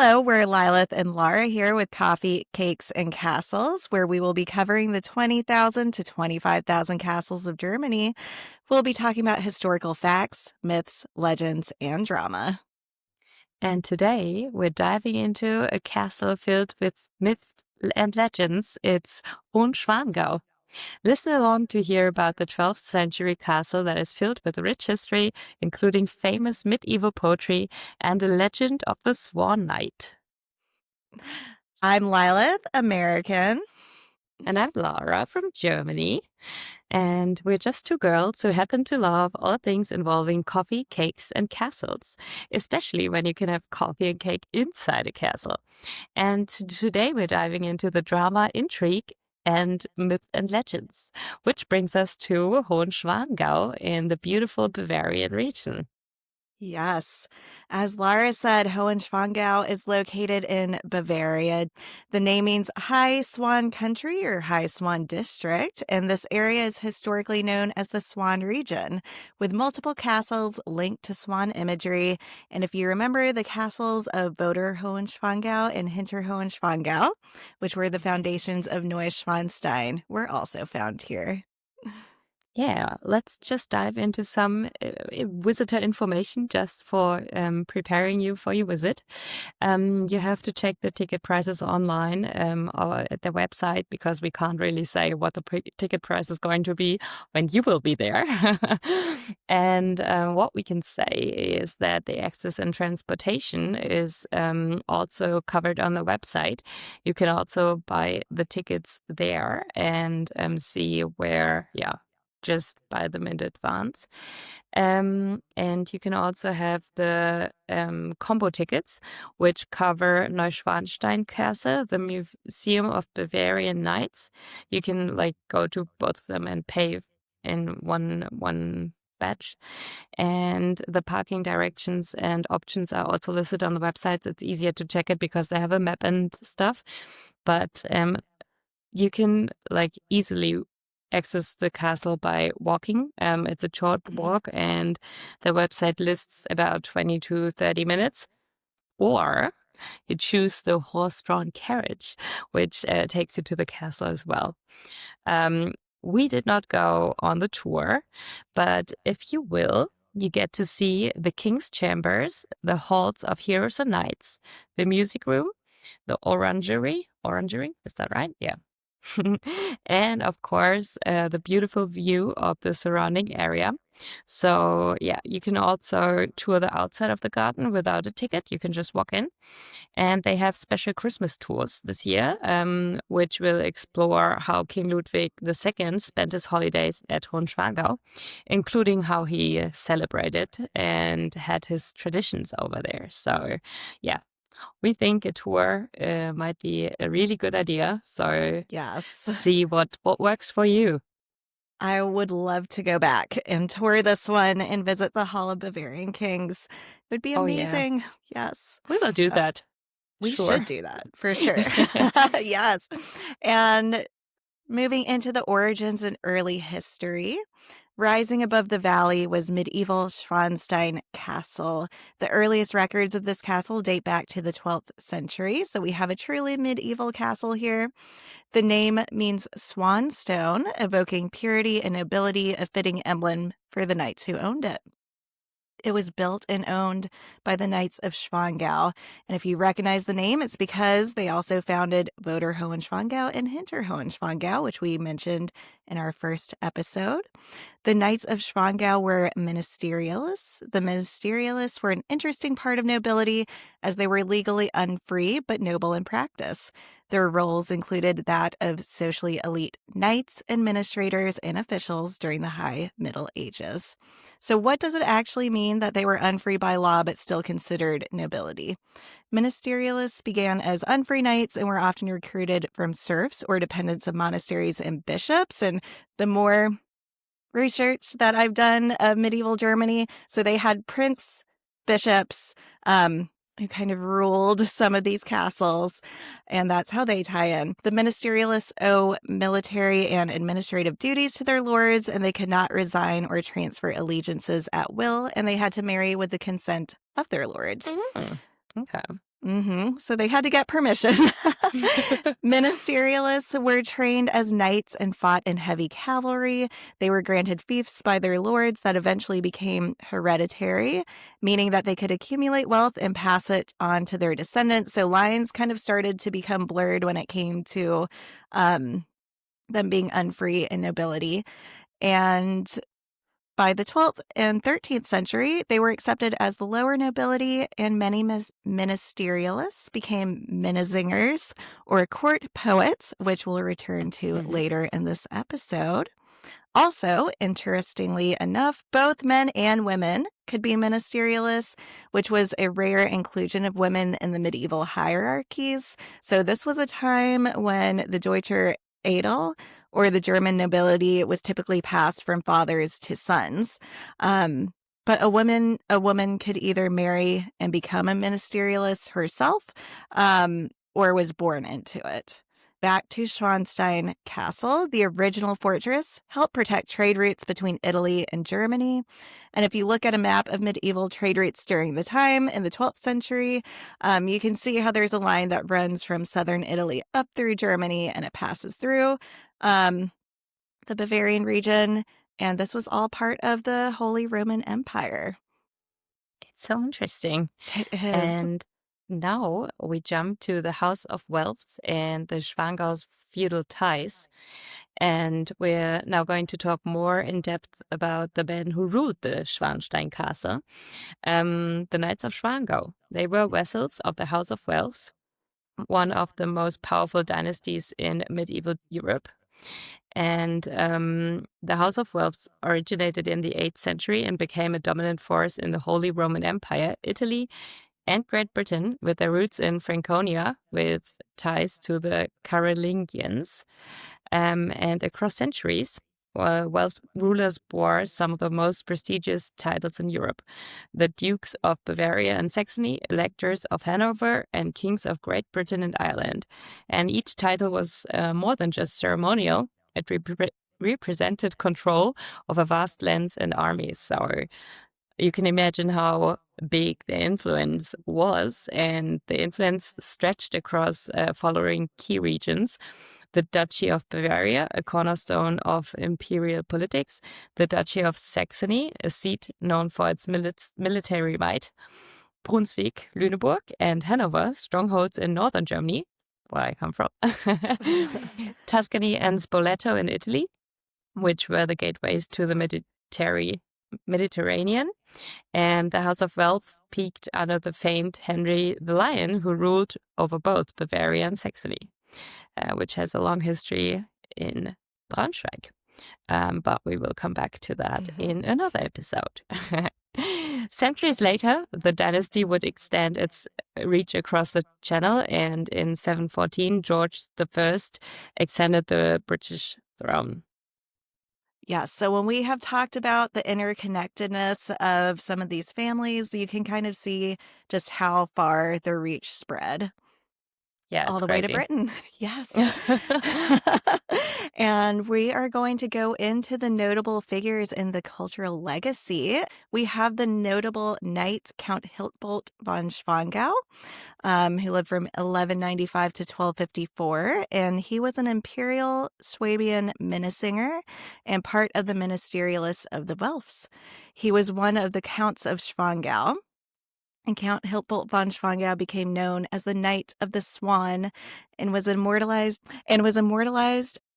Hello, we're Lilith and Lara here with Coffee, Cakes, and Castles, where we will be covering the 20,000 to 25,000 castles of Germany. We'll be talking about historical facts, myths, legends, and drama. And today we're diving into a castle filled with myths and legends. It's Hohenschwangau. Listen along to hear about the 12th century castle that is filled with rich history, including famous medieval poetry and the legend of the Swan Knight. I'm Lilith, American. And I'm Lara from Germany. And we're just two girls who happen to love all things involving coffee, cakes, and castles, especially when you can have coffee and cake inside a castle. And today we're diving into the drama, intrigue, and myth and legends, which brings us to Hohenschwangau in the beautiful Bavarian region. Yes. As Lara said, Hohenschwangau is located in Bavaria. The name means High Swan Country or High Swan District, and this area is historically known as the Swan region, with multiple castles linked to swan imagery. And if you remember, the castles of Voder Hohenschwangau and Hinter Hohenschwangau, which were the foundations of Neuschwanstein, were also found here. Yeah, let's just dive into some visitor information just for preparing you for your visit. You have to check the ticket prices online or at the website because we can't really say what the ticket price is going to be when you will be there. And what we can say is that the access and transportation is also covered on the website. You can also buy the tickets there and see where, just buy them in advance. And you can also have the combo tickets, which cover Neuschwanstein Castle, the Museum of Bavarian Knights. You can go to both of them and pay in one batch. And the parking directions and options are also listed on the website. It's easier to check it because they have a map and stuff. But you can easily access the castle by walking. It's a short walk, and the website lists about 20 to 30 minutes. Or you choose the horse-drawn carriage, which takes you to the castle as well. We did not go on the tour, but if you will, you get to see the king's chambers, the halls of heroes and knights, the music room, the orangery, is that right? Yeah. And of course, the beautiful view of the surrounding area. So yeah, you can also tour the outside of the garden without a ticket. You can just walk in. And they have special Christmas tours this year, which will explore how King Ludwig II spent his holidays at Hohenschwangau, including how he celebrated and had his traditions over there. So yeah, we think a tour might be a really good idea. So Yes. see what works for you. I would love to go back and tour this one and visit the Hall of Bavarian Kings. It would be amazing. Oh, yeah. Yes. We will do that. We Sure. should do that for sure. Yes. And moving into the origins and early history, rising above the valley was medieval Schwanstein Castle. The earliest records of this castle date back to the 12th century, so we have a truly medieval castle here. The name means swan stone, evoking purity and nobility, a fitting emblem for the knights who owned it. It was built and owned by the Knights of Schwangau. And if you recognize the name, it's because they also founded Voder Hohenschwangau and Hinter Hohenschwangau, which we mentioned in our first episode. The Knights of Schwangau were ministerialists. The ministerialists were an interesting part of nobility as they were legally unfree but noble in practice. Their roles included that of socially elite knights, administrators, and officials during the High Middle Ages. So what does it actually mean that they were unfree by law but still considered nobility? Ministerialists began as unfree knights and were often recruited from serfs or dependents of monasteries and bishops. And the more research that I've done of medieval Germany, so they had prince bishops who kind of ruled some of these castles, and that's how they tie in. The ministerialists owe military and administrative duties to their lords, and they could not resign or transfer allegiances at will, and they had to marry with the consent of their lords. Okay. So they had to get permission. Ministerialists were trained as knights and fought in heavy cavalry. They were granted fiefs by their lords that eventually became hereditary, meaning that they could accumulate wealth and pass it on to their descendants. So lines kind of started to become blurred when it came to them being unfree in nobility. And by the 12th and 13th century, they were accepted as the lower nobility, and many ministerialists became minnezingers, or court poets, which we'll return to later in this episode. Also, interestingly enough, both men and women could be ministerialists, which was a rare inclusion of women in the medieval hierarchies. So this was a time when the Deutscher Adel, or the German nobility, was typically passed from fathers to sons. But a woman could either marry and become a ministerialist herself, or was born into it. Back to Neuschwanstein Castle, the original fortress helped protect trade routes between Italy and Germany. And if you look at a map of medieval trade routes during the time in the 12th century, you can see how there's a line that runs from southern Italy up through Germany, and it passes through the Bavarian region. And this was all part of the Holy Roman Empire. It's so interesting. It is. And now we jump to the House of Welf and the Schwangau's feudal ties. And we're now going to talk more in depth about the men who ruled the Neuschwanstein Castle, the Knights of Schwangau. They were vassals of the House of Welf, one of the most powerful dynasties in medieval Europe. And the House of Welf originated in the 8th century and became a dominant force in the Holy Roman Empire, Italy, and Great Britain, with their roots in Franconia, with ties to the Carolingians. And across centuries, Welsh rulers bore some of the most prestigious titles in Europe: the Dukes of Bavaria and Saxony, Electors of Hanover, and Kings of Great Britain and Ireland. And each title was more than just ceremonial. It represented control over vast lands and armies. So you can imagine how big the influence was, and the influence stretched across following key regions: the Duchy of Bavaria, a cornerstone of imperial politics; the Duchy of Saxony, a seat known for its military might; Brunswick, Lüneburg, and Hanover, strongholds in northern Germany, where I come from; Tuscany and Spoleto in Italy, which were the gateways to the Mediterranean. And the House of Welf peaked under the famed Henry the Lion, who ruled over both Bavaria and Saxony, which has a long history in Braunschweig. But we will come back to that in another episode. Centuries later, the dynasty would extend its reach across the Channel, and in 714, George I extended the British throne. Yeah, so when we have talked about the interconnectedness of some of these families, you can kind of see just how far their reach spread. Yeah, all the crazy. way to Britain. Yes. And we are going to go into the notable figures in the cultural legacy. We have the notable knight Count Hiltboldt von Schwangau, who lived from 1195 to 1254, and he was an imperial Swabian minnesinger and part of the ministerialists of the Welfs. He was one of the counts of Schwangau. And Count Hiltboldt von Schwangau became known as the Knight of the Swan and was immortalized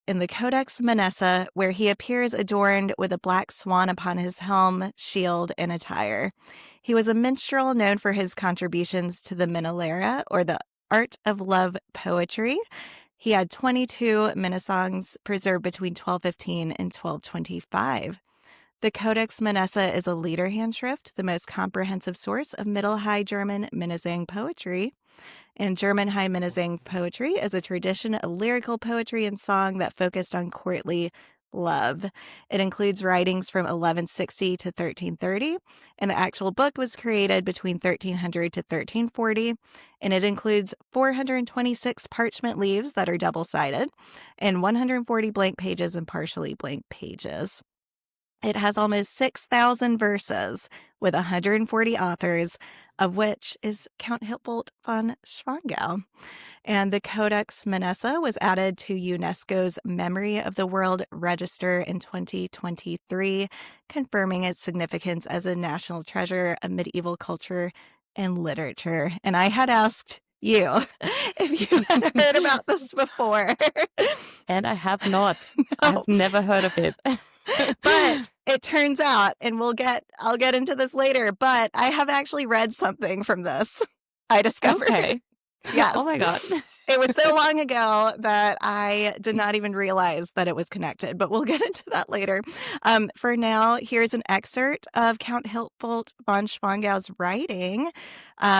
in the Codex Manessa, where he appears adorned with a black swan upon his helm, shield, and attire. He was a minstrel known for his contributions to the Minnelara, or the art of love poetry. He had 22 minnesongs preserved between 1215 and 1225. The Codex Manessa is a leader handschrift, the most comprehensive source of Middle High German Minnesang poetry. And German High Minnesang poetry is a tradition of lyrical poetry and song that focused on courtly love. It includes writings from 1160 to 1330, and the actual book was created between 1300 to 1340, and it includes 426 parchment leaves that are double-sided and 140 blank pages and partially blank pages. It has almost 6,000 verses with 140 authors, of which is Count Hiltboldt von Schwangau. And the Codex Manessa was added to UNESCO's Memory of the World Register in 2023, confirming its significance as a national treasure of medieval culture and literature. And I had asked you if you had heard about this before. And I have not. No. I've never heard of it. But it turns out, and I'll get into this later, but I have actually read something from this. I discovered. Okay. Yes. Oh my God. It was so long ago that I did not even realize that it was connected, but we'll get into that later. For now, here's an excerpt of Count Hiltboldt von Schwangau's writing,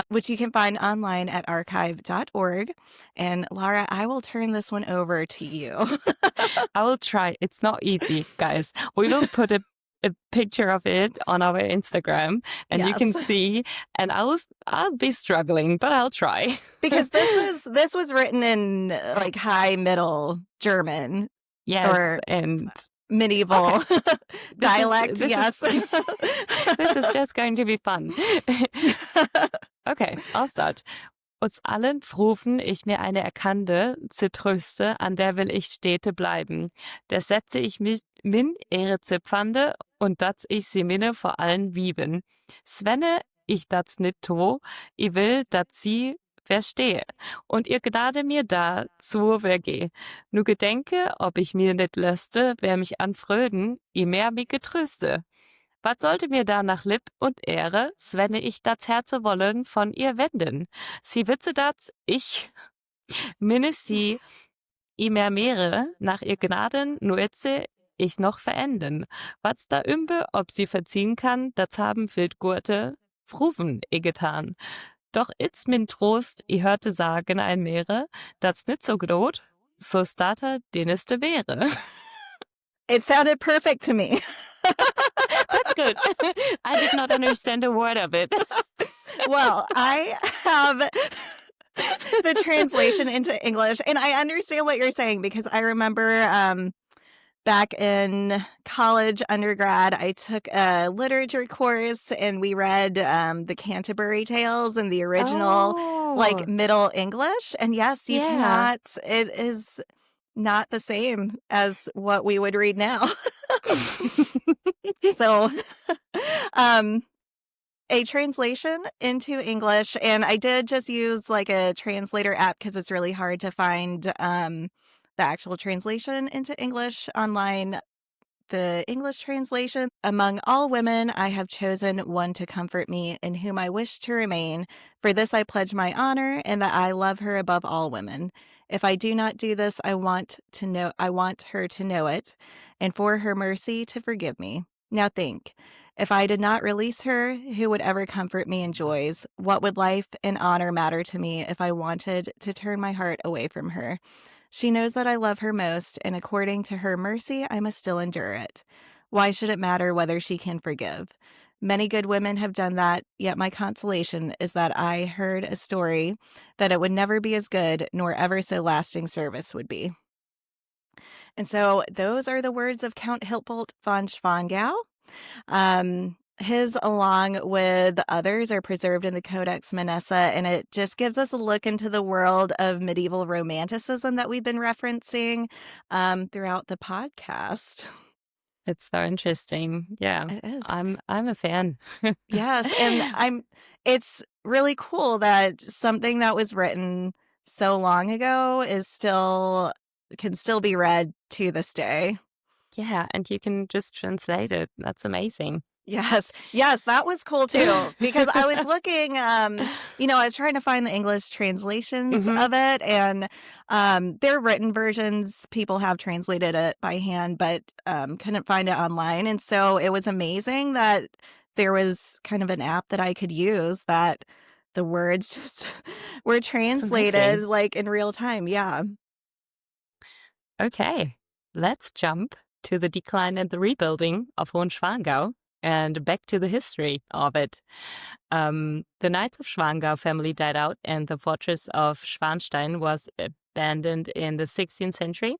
which you can find online at archive.org. And Lara, I will turn this one over to you. I will try. It's not easy, guys. We will put a picture of it on our Instagram, and you can see. And I'll be struggling, but I'll try. Because this was written in like High Middle German. Yes, or and medieval dialect. Yes. This is just going to be fun. Okay, I'll start. Aus allen Prufen ich mir eine erkannte, zertröste, an der will ich stete bleiben. Der setze ich mich min ihre zipfande, und dat ich sie minne vor allen wieben. Svenne ich dat nit to, I will dat sie verstehe, und ihr Gnade mir da zu vergeh. Nu gedenke, ob ich mir nit löste, wer mich anfröden, I mehr mich getröste. Was sollte mir da nach Lipp und Ehre, svenne ich das Herze wollen von ihr wenden? Sie witze das, ich minne sie, I mehr Meere, nach ihr Gnaden, nur itze ich noch verenden. Was da ümbe, ob sie verziehen kann, das haben Wildgurte, Fruven getan. Doch itz min Trost, I hörte sagen ein Meere, das nit so grot, so starter deneste wäre. It sounded perfect to me. That's good. I did not understand a word of it. Well, I have the translation into English, and I understand what you're saying because I remember back in college, undergrad, I took a literature course and we read the Canterbury Tales in the original, like Middle English. And yes, you cannot, it is not the same as what we would read now. So, a translation into English, and I did just use like a translator app because it's really hard to find the actual translation into English online. The English translation: among all women, I have chosen one to comfort me, in whom I wish to remain. For this I pledge my honor, and that I love her above all women. If I do not do this, I want her to know it, and for her mercy to forgive me. Now think, if I did not release her, who would ever comfort me in joys? What would life and honor matter to me if I wanted to turn my heart away from her? She knows that I love her most, and according to her mercy, I must still endure it. Why should it matter whether she can forgive? Many good women have done that, yet my consolation is that I heard a story that it would never be as good, nor ever so lasting service would be. And so those are the words of Count Hiltboldt von Schwangau. His, along with others, are preserved in the Codex Manessa, and it just gives us a look into the world of medieval romanticism that we've been referencing throughout the podcast. It's so interesting. Yeah, it is. I'm a fan. Yes, and it's really cool that something that was written so long ago can still be read to this day. Yeah, and you can just translate it. That's amazing. Yes, that was cool too, because I was looking, I was trying to find the English translations of it, and their written versions, people have translated it by hand, but couldn't find it online. And so it was amazing that there was kind of an app that I could use that the words just were translated like in real time. Yeah. Okay, let's jump to the decline and the rebuilding of Hohenschwangau and back to the history of it. The Knights of Schwangau family died out, and the fortress of Neuschwanstein was abandoned in the 16th century.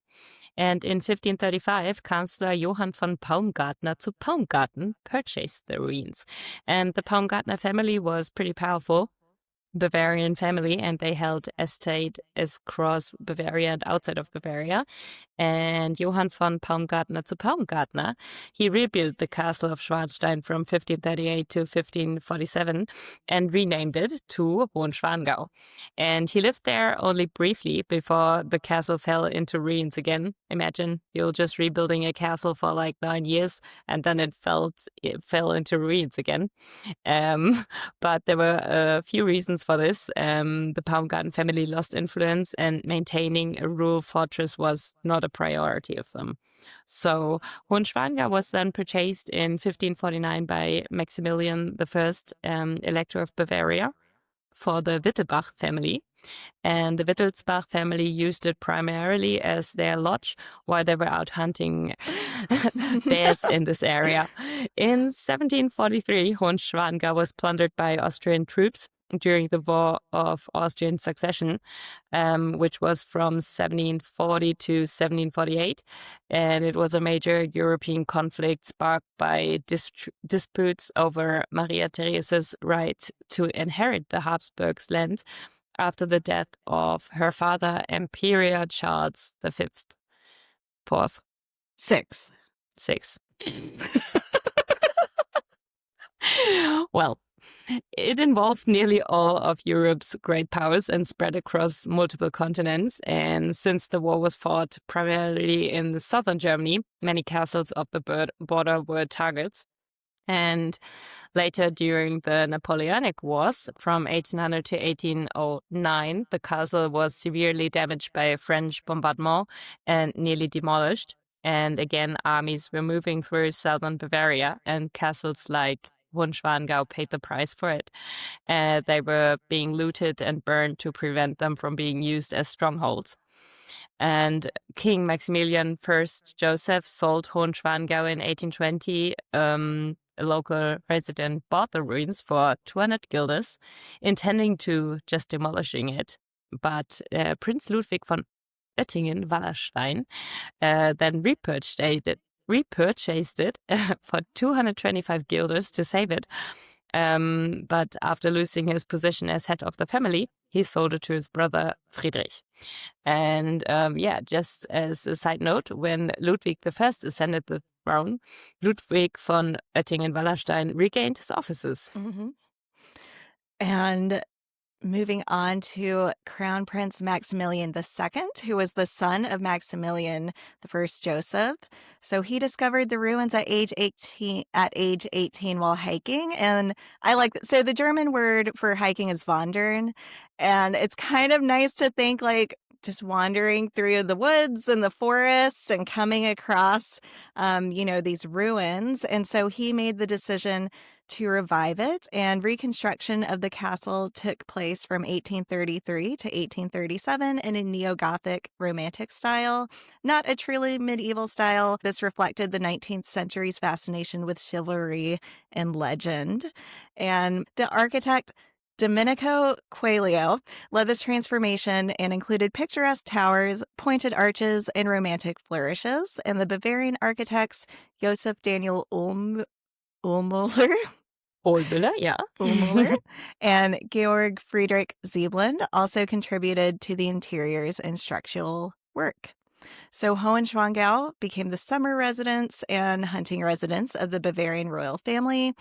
And in 1535, Chancellor Johann von Baumgartner zu Baumgarten purchased the ruins. And the Baumgartner family was pretty powerful Bavarian family, and they held estate across Bavaria and outside of Bavaria. And Johann von Baumgartner zu Baumgartner, he rebuilt the castle of Schwarzenstein from 1538 to 1547 and renamed it to Hohenschwangau. And he lived there only briefly before the castle fell into ruins again. Imagine you're just rebuilding a castle for like 9 years and then it fell into ruins again. But there were a few reasons for this. The Baumgarten family lost influence, and maintaining a rural fortress was not a priority of them. So Hohenschwangau was then purchased in 1549 by Maximilian I, Elector of Bavaria, for the Wittelsbach family. And the Wittelsbach family used it primarily as their lodge while they were out hunting bears in this area. In 1743, Hohenschwangau was plundered by Austrian troops during the War of Austrian Succession, which was from 1740 to 1748. And it was a major European conflict sparked by disputes over Maria Theresa's right to inherit the Habsburgs' land after the death of her father, Emperor Charles V. Fourth. Six. Well, it involved nearly all of Europe's great powers and spread across multiple continents. And since the war was fought primarily in the southern Germany, many castles of the border were targets. And later, during the Napoleonic Wars from 1800 to 1809, the castle was severely damaged by a French bombardment and nearly demolished. And again, armies were moving through southern Bavaria, and castles like Hohenschwangau paid the price for it. They were being looted and burned to prevent them from being used as strongholds. And King Maximilian I Joseph sold Hohenschwangau in 1820. A local resident bought the ruins for 200 guilders, intending to just demolishing it. But Prince Ludwig von Oettingen-Wallerstein then repurchased it for 225 guilders to save it. But after losing his position as head of the family, he sold it to his brother Friedrich. And just as a side note, when Ludwig I ascended the throne, Ludwig von Oettingen-Wallerstein regained his offices. Mm-hmm. And moving on to Crown Prince Maximilian II, who was the son of Maximilian I Joseph. So he discovered the ruins at age 18 while hiking. And I like that. So the German word for hiking is wandern. And it's kind of nice to think like just wandering through the woods and the forests and coming across, these ruins. And so he made the decision to revive it, and reconstruction of the castle took place from 1833 to 1837 in a neo-Gothic romantic style, not a truly medieval style. This reflected the 19th century's fascination with chivalry and legend. And the architect Domenico Quaglio led this transformation and included picturesque towers, pointed arches, and romantic flourishes. And the Bavarian architects Joseph Daniel Ullmüller, yeah. Ullmüller and Georg Friedrich Zieblin also contributed to the interiors and structural work. So Hohenschwangau became the summer residence and hunting residence of the Bavarian royal family.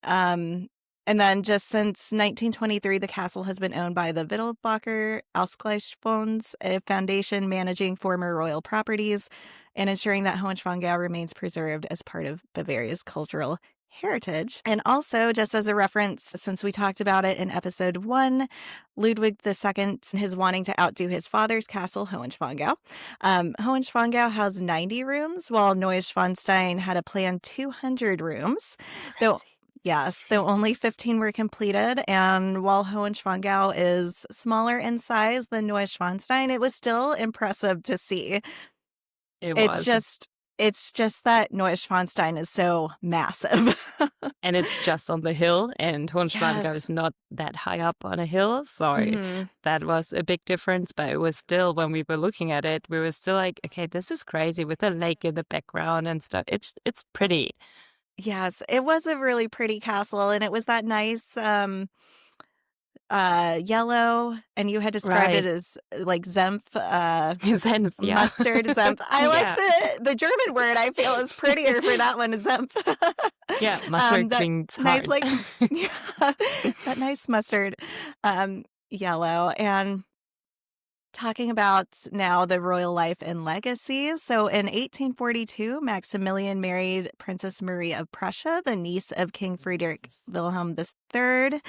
And then just since 1923, the castle has been owned by the Wittelsbacher Ausgleichsfonds, a foundation managing former royal properties and ensuring that Hohenschwangau remains preserved as part of Bavaria's cultural heritage. And also, just as a reference, since we talked about it in episode 1, Ludwig II, his wanting to outdo his father's castle, Hohenschwangau. Hohenschwangau has 90 rooms, while Neuschwanstein had a planned 200 rooms. Though only 15 were completed. And while Hohenschwangau is smaller in size than Neuschwanstein, it was still impressive to see. It's It's just that Neuschwanstein is so massive. And it's just on the hill, and Hohenschwangau is not that high up on a hill. So that was a big difference. But it was still, when we were looking at it, we were still like, okay, this is crazy with the lake in the background and stuff. It's pretty. Yes, it was a really pretty castle, and it was that nice yellow, and you had described it as like Senf, Senf, yeah. mustard, Senf. I like the German word. I feel is prettier for that one, Senf. Yeah, mustard means hard. Nice, like that nice mustard yellow. And talking about now the royal life and legacy. So in 1842, Maximilian married Princess Marie of Prussia, the niece of King Friedrich Wilhelm III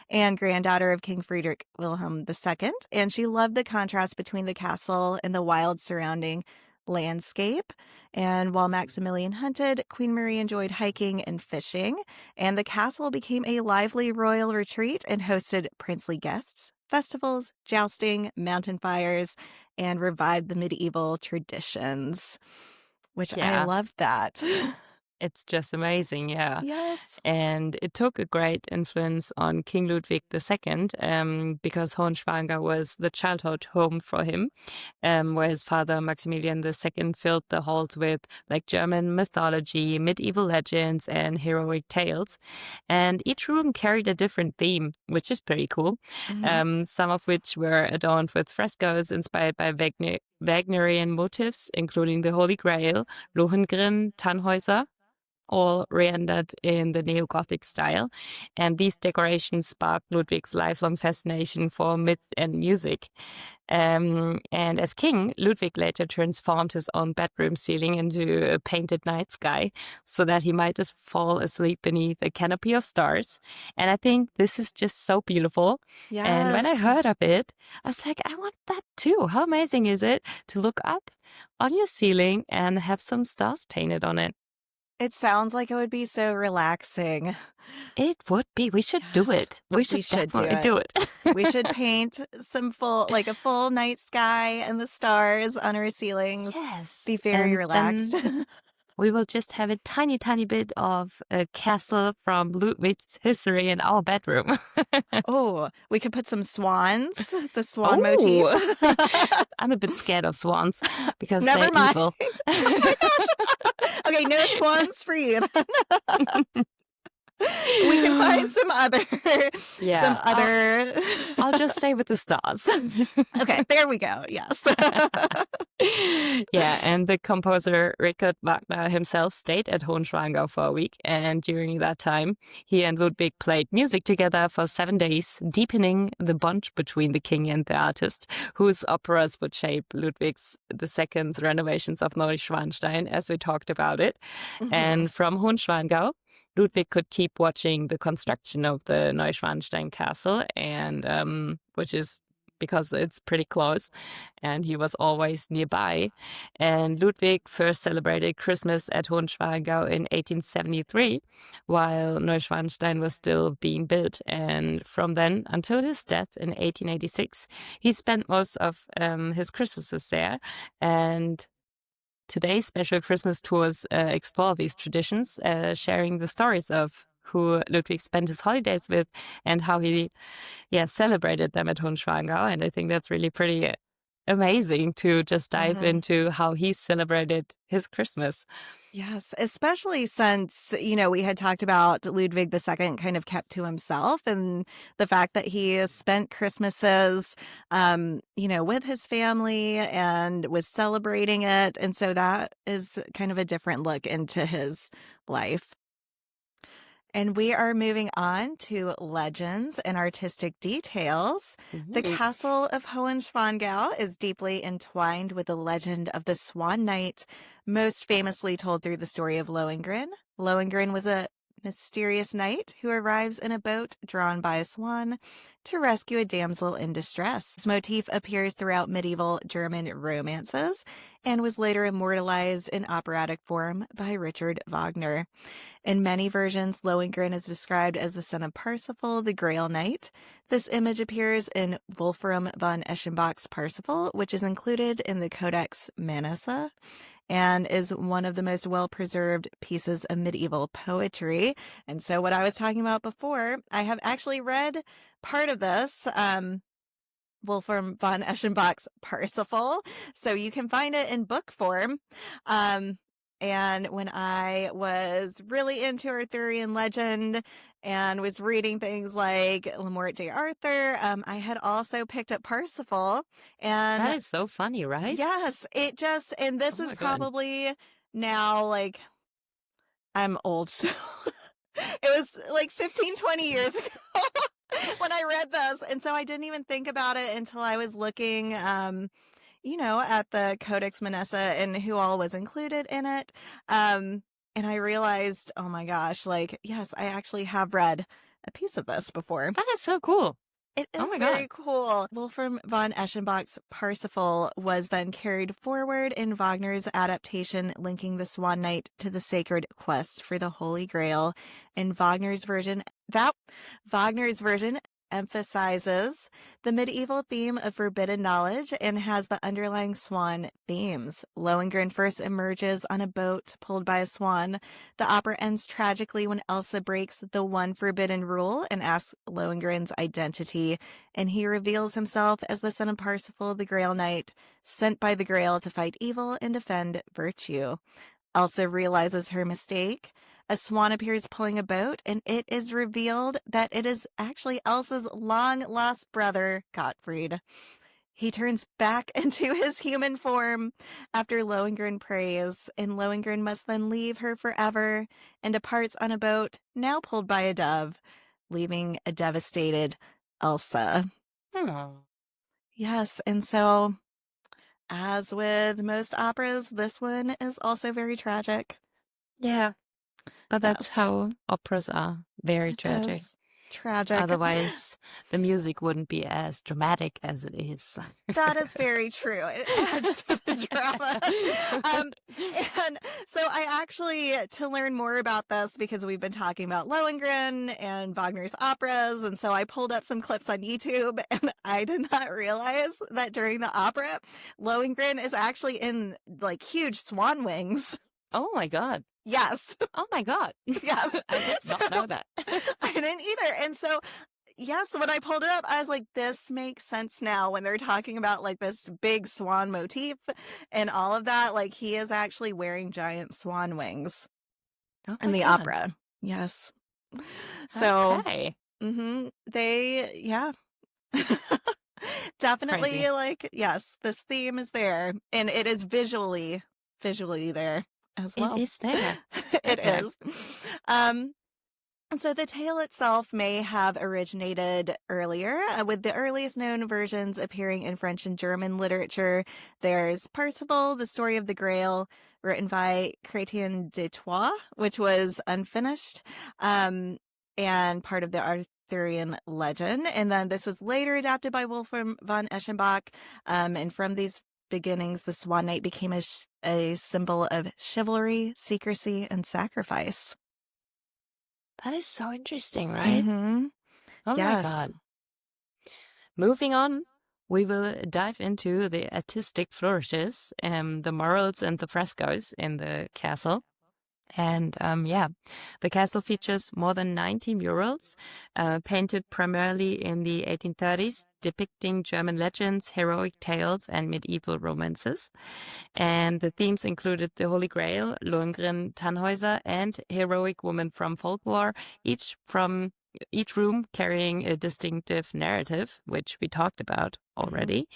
and granddaughter of King Friedrich Wilhelm II. And she loved the contrast between the castle and the wild surrounding landscape. And while Maximilian hunted, Queen Marie enjoyed hiking and fishing. And the castle became a lively royal retreat and hosted princely guests, festivals, jousting, mountain fires, and revived the medieval traditions, which I loved that. It's just amazing, yeah. Yes. And it took a great influence on King Ludwig II because Hohenschwangau was the childhood home for him, where his father Maximilian II filled the halls with like German mythology, medieval legends, and heroic tales. And each room carried a different theme, which is pretty cool. Some of which were adorned with frescoes inspired by Wagnerian motifs, including the Holy Grail, Lohengrin, Tannhäuser, all rendered in the neo-Gothic style. And these decorations sparked Ludwig's lifelong fascination for myth and music. And as king, Ludwig later transformed his own bedroom ceiling into a painted night sky so that he might just fall asleep beneath a canopy of stars. And I think this is just so beautiful. Yes. And when I heard of it, I was like, I want that too. How amazing is it to look up on your ceiling and have some stars painted on it? It sounds like it would be so relaxing. It would be. We should do it. We should definitely do it. We should paint a full night sky and the stars on our ceilings. Yes. Be very relaxed. We will just have a tiny, tiny bit of a castle from Ludwig's history in our bedroom. Oh, we could put some swans, the swan motif. I'm a bit scared of swans because Never they're mind. evil. Oh my gosh. Okay, no swans for you then. We can find some other. I'll just stay with the stars. Okay, there we go. Yes. Yeah, and the composer Richard Wagner himself stayed at Hohenschwangau for a week, and during that time, he and Ludwig played music together for 7 days, deepening the bond between the king and the artist, whose operas would shape Ludwig's II's renovations of Neuschwanstein, as we talked about it. And from Hohenschwangau, Ludwig could keep watching the construction of the Neuschwanstein Castle, and which is because it's pretty close, and he was always nearby. And Ludwig first celebrated Christmas at Hohenschwangau in 1873, while Neuschwanstein was still being built. And from then until his death in 1886, he spent most of his Christmases there. And today's special Christmas tours explore these traditions, sharing the stories of who Ludwig spent his holidays with and how he celebrated them at Hohenschwangau. And I think that's really pretty amazing to just dive into how he celebrated his Christmas. Yes, especially since, we had talked about Ludwig II kind of kept to himself, and the fact that he spent Christmases, with his family and was celebrating it. And so that is kind of a different look into his life. And we are moving on to legends and artistic details. The castle of Hohenschwangau is deeply entwined with the legend of the Swan Knight, most famously told through the story of Lohengrin. Lohengrin was a mysterious knight who arrives in a boat drawn by a swan to rescue a damsel in distress. This motif appears throughout medieval German romances and was later immortalized in operatic form by Richard Wagner. In many versions, Lohengrin is described as the son of Parsifal, the Grail Knight. This image appears in Wolfram von Eschenbach's Parsifal, which is included in the Codex Manassa. and is one of the most well-preserved pieces of medieval poetry. And so what I was talking about before, I have actually read part of this, Wolfram von Eschenbach's Parsifal. So you can find it in book form. And when I was really into Arthurian legend and was reading things like Lamort J. Arthur, I had also picked up Parsifal. And that is so funny, right? yes, and this was probably now like, I'm old, so it was like 15, 20 years ago when I read this. And so I didn't even think about it until I was looking, at the Codex Manessa and who all was included in it. And I realized, oh my gosh, like, yes, I actually have read a piece of this before. That is so cool. It is very cool. Wolfram von Eschenbach's Parsifal was then carried forward in Wagner's adaptation, linking the Swan Knight to the sacred quest for the Holy Grail. In Wagner's version emphasizes the medieval theme of forbidden knowledge and has the underlying swan themes. Lohengrin first emerges on a boat pulled by a swan. The opera ends tragically when Elsa breaks the one forbidden rule and asks Lohengrin's identity, and he reveals himself as the son of Parsifal, the Grail Knight, sent by the Grail to fight evil and defend virtue. Elsa realizes her mistake. A swan appears pulling a boat, and it is revealed that it is actually Elsa's long-lost brother, Gottfried. He turns back into his human form after Lohengrin prays, and Lohengrin must then leave her forever and departs on a boat, now pulled by a dove, leaving a devastated Elsa. Yes, and so, as with most operas, this one is also very tragic. Yeah. But that's how operas are. Very tragic. Tragic. Otherwise, the music wouldn't be as dramatic as it is. That is very true. It adds to the drama. And so I actually, to learn more about this, because we've been talking about Lohengrin and Wagner's operas, and so I pulled up some clips on YouTube, and I did not realize that during the opera, Lohengrin is actually in like huge swan wings. Oh my God. Yes. Oh my God. Yes. I did not know that. I didn't either. And so, yes, when I pulled it up, I was like, this makes sense now when they're talking about like this big swan motif and all of that. Like, he is actually wearing giant swan wings in the opera. Yes. So, definitely crazy. Like, yes, this theme is there, and it is visually there as well. It is there. It is. And so the tale itself may have originated earlier, with the earliest known versions appearing in French and German literature. There's Parsifal, the story of the Grail, written by Chrétien de Troyes, which was unfinished, and part of the Arthurian legend. And then this was later adapted by Wolfram von Eschenbach, and from these beginnings, the Swan Knight became a symbol of chivalry, secrecy, and sacrifice. That is so interesting, right? Mm-hmm. Oh my God. Moving on, we will dive into the artistic flourishes, the murals and the frescoes in the castle. And the castle features more than 90 murals, painted primarily in the 1830s, depicting German legends, heroic tales, and medieval romances. And the themes included the Holy Grail, Lohengrin, Tannhäuser, and heroic women from folklore, each room carrying a distinctive narrative, which we talked about already.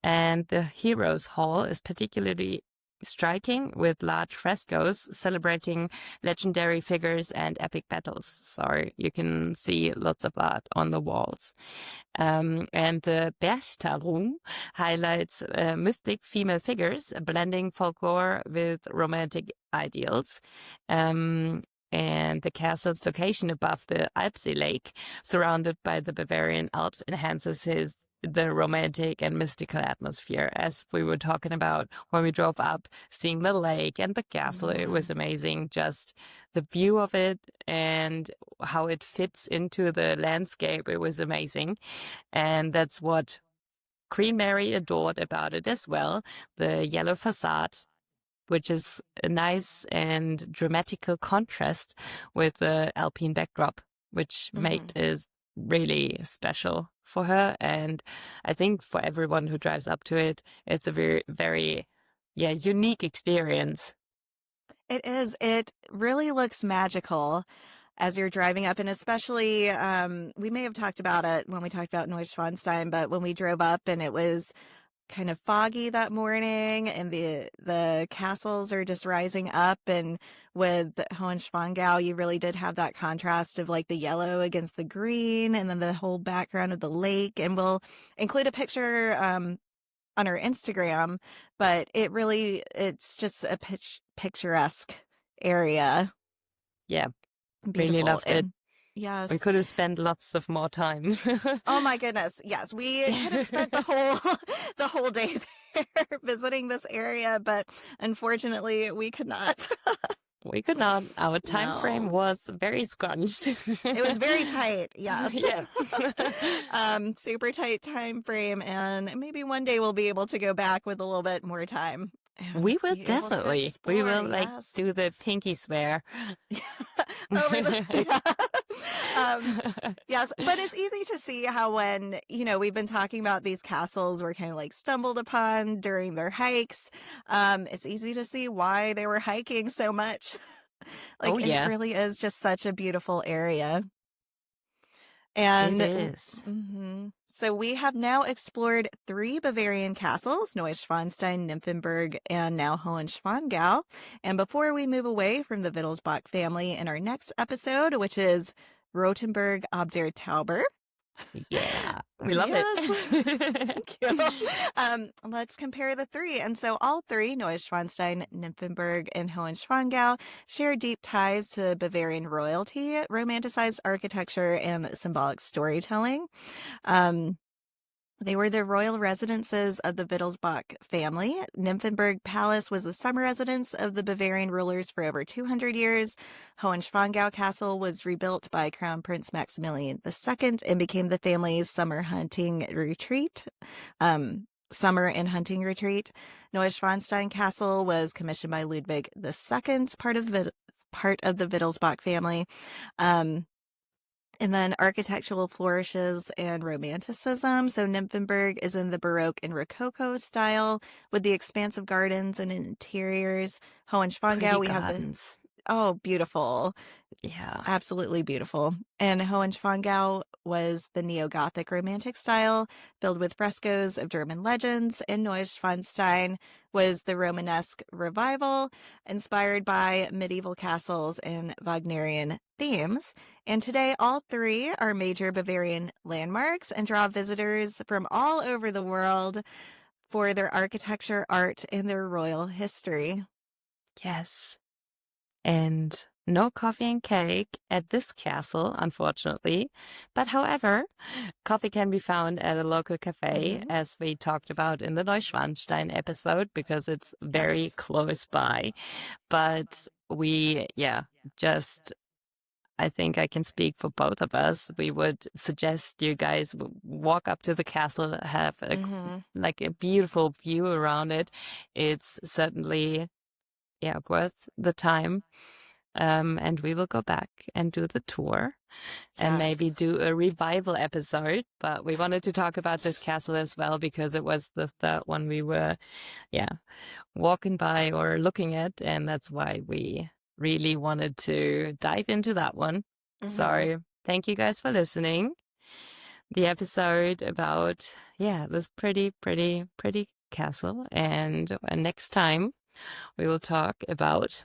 And the Heroes Hall is particularly striking, with large frescoes celebrating legendary figures and epic battles. So you can see lots of art on the walls. And the Berchta highlights mythic female figures, blending folklore with romantic ideals. And the castle's location above the Alpsee Lake, surrounded by the Bavarian Alps, enhances the romantic and mystical atmosphere, as we were talking about when we drove up, seeing the lake and the castle. It was amazing, just the view of it and how it fits into the landscape. It was amazing. And that's what Queen Mary adored about it as well, the yellow facade. which is a nice and dramatical contrast with the Alpine backdrop, which made it really special for her. And I think for everyone who drives up to it, it's a very, very, unique experience. It is. It really looks magical as you're driving up, and especially we may have talked about it when we talked about Neuschwanstein, but when we drove up and it was kind of foggy that morning and the castles are just rising up, and with Hohenschwangau you really did have that contrast of like the yellow against the green and then the whole background of the lake, and we'll include a picture on our Instagram, but it's just a picturesque area. Yeah, really Beautiful. loved it. And yes. We could have spent lots of more time. Oh my goodness. Yes, we could have spent the whole day there visiting this area, but unfortunately we could not. We could not. Our time frame was very scrunched. It was very tight. Yes. Yeah. Super tight time frame, and maybe one day we'll be able to go back with a little bit more time. We will definitely. We will do the pinky swear. Yes, but it's easy to see how when, we've been talking about these castles were kind of like stumbled upon during their hikes. It's easy to see why they were hiking so much. It really is just such a beautiful area. And it is. So we have now explored 3 Bavarian castles, Neuschwanstein, Nymphenburg, and now Hohenschwangau. And before we move away from the Wittelsbach family in our next episode, which is Rothenburg ob der Tauber. Yeah, we love it. Thank you. Let's compare the 3. And so all 3, Neuschwanstein, Nymphenburg, and Hohenschwangau, share deep ties to Bavarian royalty, romanticized architecture, and symbolic storytelling. They were the royal residences of the Wittelsbach family. Nymphenburg Palace was the summer residence of the Bavarian rulers for over 200 years. Hohenschwangau Castle was rebuilt by Crown Prince Maximilian II and became the family's summer and hunting retreat. Neuschwanstein Castle was commissioned by Ludwig II, part of the Wittelsbach family. And then architectural flourishes and romanticism. So Nymphenburg is in the Baroque and Rococo style with the expansive gardens and interiors. Hohenschwangau, we have beautiful. Yeah. Absolutely beautiful. And Hohenschwangau was the neo-Gothic romantic style filled with frescoes of German legends, and Neuschwanstein was the Romanesque revival inspired by medieval castles and Wagnerian themes. And today, all 3 are major Bavarian landmarks and draw visitors from all over the world for their architecture, art, and their royal history. Yes. And no coffee and cake at this castle, unfortunately. But however, coffee can be found at a local cafe, as we talked about in the Neuschwanstein episode, because it's very close by. But I think I can speak for both of us. We would suggest you guys walk up to the castle, have a beautiful view around it. It's certainly worth the time. And we will go back and do the tour and maybe do a revival episode. But we wanted to talk about this castle as well because it was the third one we were, walking by or looking at. And that's why we really wanted to dive into that one. So thank you guys for listening. The episode about, this pretty castle. And next time we will talk about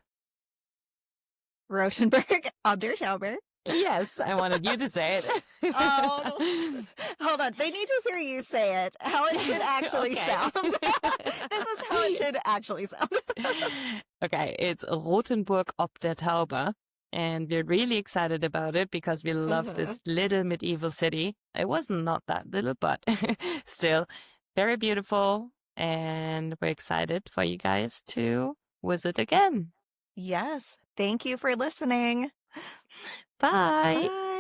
Rothenburg ob der Tauber. Yes, I wanted you to say it. Oh, hold on. They need to hear you say it, how it should actually sound. This is how it should actually sound. Okay, it's Rothenburg ob der Tauber. And we're really excited about it because we love this little medieval city. It was not that little, but still very beautiful. And we're excited for you guys to visit again. Yes. Thank you for listening. Bye. Bye.